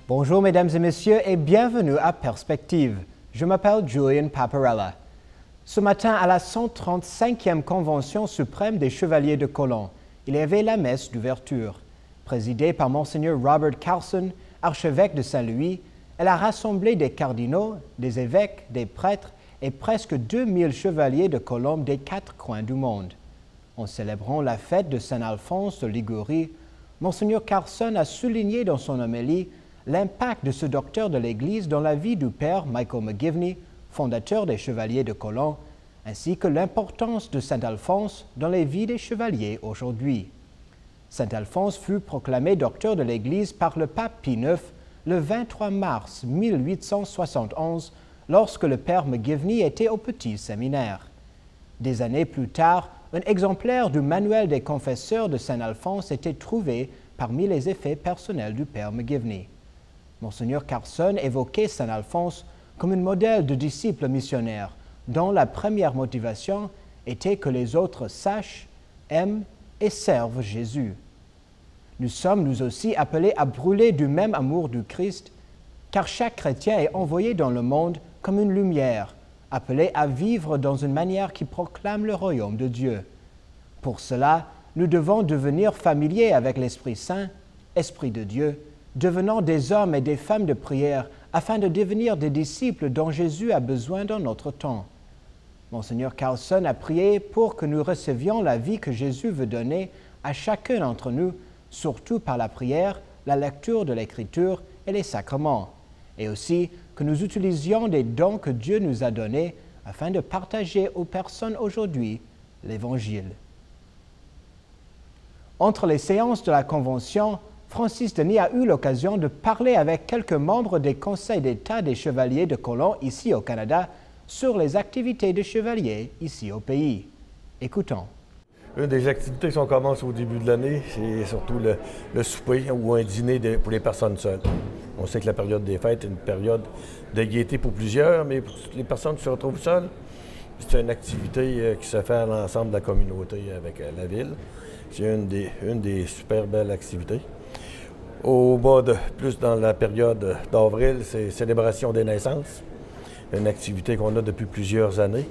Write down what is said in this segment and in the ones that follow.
Bonjour mesdames et messieurs et bienvenue à Perspective. Je m'appelle Julian Paparella. Ce matin, à la 135e Convention suprême des Chevaliers de Colomb, il y avait la messe d'ouverture. Présidée par Monseigneur Robert Carlson, archevêque de Saint-Louis, elle a rassemblé des cardinaux, des évêques, des prêtres et presque 2000 chevaliers de Colomb des 4 coins du monde. En célébrant la fête de Saint-Alphonse de Ligurie, Monseigneur Carlson a souligné dans son homélie l'impact de ce docteur de l'Église dans la vie du père Michael McGivney, fondateur des Chevaliers de Colomb, ainsi que l'importance de Saint-Alphonse dans les vies des chevaliers aujourd'hui. Saint-Alphonse fut proclamé docteur de l'Église par le pape Pie IX le 23 mars 1871 lorsque le père McGivney était au petit séminaire. Des années plus tard, un exemplaire du manuel des confesseurs de Saint-Alphonse était trouvé parmi les effets personnels du père McGivney. Monseigneur Carlson évoquait Saint-Alphonse comme un modèle de disciple missionnaire dont la première motivation était que les autres sachent, aiment et servent Jésus. Nous sommes nous aussi appelés à brûler du même amour du Christ, car chaque chrétien est envoyé dans le monde comme une lumière, appelé à vivre dans une manière qui proclame le royaume de Dieu. Pour cela, nous devons devenir familiers avec l'Esprit Saint, Esprit de Dieu, devenant des hommes et des femmes de prière afin de devenir des disciples dont Jésus a besoin dans notre temps. Monseigneur Carlson a prié pour que nous recevions la vie que Jésus veut donner à chacun d'entre nous, surtout par la prière, la lecture de l'Écriture et les sacrements, et aussi que nous utilisions des dons que Dieu nous a donnés afin de partager aux personnes aujourd'hui l'Évangile. Entre les séances de la Convention, Francis Denis a eu l'occasion de parler avec quelques membres des conseils d'État des Chevaliers de Colomb ici au Canada sur les activités de chevaliers ici au pays. Écoutons. Une des activités qu'on commence au début de l'année, c'est surtout le souper ou un dîner pour les personnes seules. On sait que la période des fêtes est une période de gaieté pour plusieurs, mais pour les personnes qui se retrouvent seules, c'est une activité qui se fait à l'ensemble de la communauté avec la ville. C'est une des super belles activités. Au bas plus dans la période d'avril, c'est célébration des naissances, une activité qu'on a depuis plusieurs années,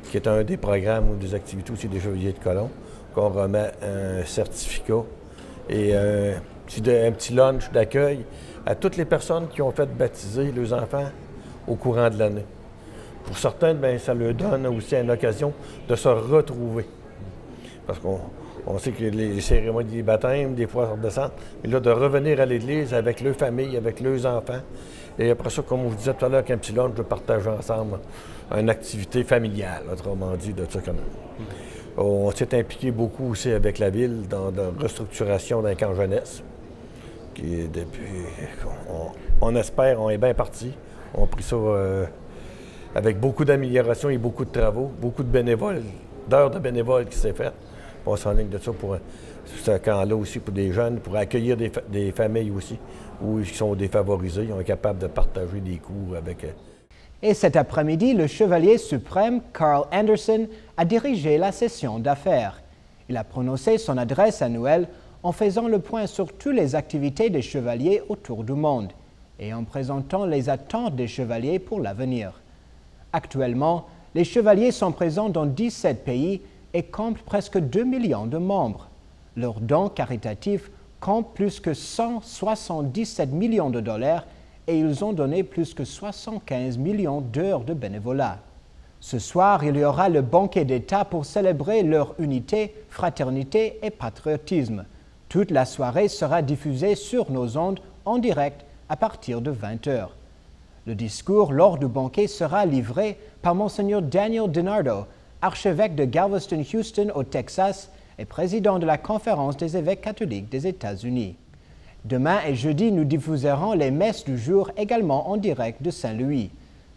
qui est un des programmes ou des activités aussi des Chevaliers de Colomb, qu'on remet un certificat et un petit lunch d'accueil à toutes les personnes qui ont fait baptiser leurs enfants au courant de l'année. Pour certains, bien, ça leur donne aussi une occasion de se retrouver. Parce qu'on sait que les cérémonies des baptêmes, des fois, redescendent. Mais là, de revenir à l'Église avec leur famille, avec leurs enfants. Et après ça, comme on vous disait tout à l'heure, qu'un petit lunch de partager ensemble une activité familiale, autrement dit, de ça comme ça. On s'est impliqué beaucoup aussi avec la ville dans la restructuration d'un camp jeunesse, qui est depuis, on espère, on est bien parti. On a pris ça avec beaucoup d'améliorations et beaucoup de travaux, beaucoup de bénévoles, d'heures de bénévoles qui s'est fait. On s'enligne de ça pour ce camp-là aussi, pour des jeunes, pour accueillir des familles aussi, où ils sont défavorisés, on est capable de partager des cours avec eux. Et cet après-midi, le chevalier suprême Carl Anderson a dirigé la session d'affaires. Il a prononcé son adresse annuelle en faisant le point sur toutes les activités des chevaliers autour du monde et en présentant les attentes des chevaliers pour l'avenir. Actuellement, les chevaliers sont présents dans 17 pays et comptent presque 2 millions de membres. Leurs dons caritatifs comptent plus que 177 millions de dollars et ils ont donné plus que 75 millions d'heures de bénévolat. Ce soir, il y aura le banquet d'État pour célébrer leur unité, fraternité et patriotisme. Toute la soirée sera diffusée sur nos ondes en direct à partir de 20h. Le discours lors du banquet sera livré par Monseigneur Daniel DiNardo, archevêque de Galveston-Houston au Texas et président de la Conférence des évêques catholiques des États-Unis. Demain et jeudi, nous diffuserons les messes du jour également en direct de Saint-Louis.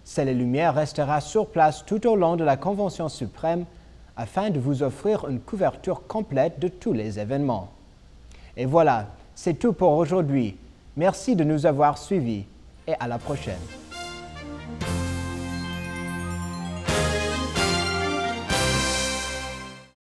Ciel et Lumière restera sur place tout au long de la Convention suprême afin de vous offrir une couverture complète de tous les événements. Et voilà, c'est tout pour aujourd'hui. Merci de nous avoir suivis et à la prochaine.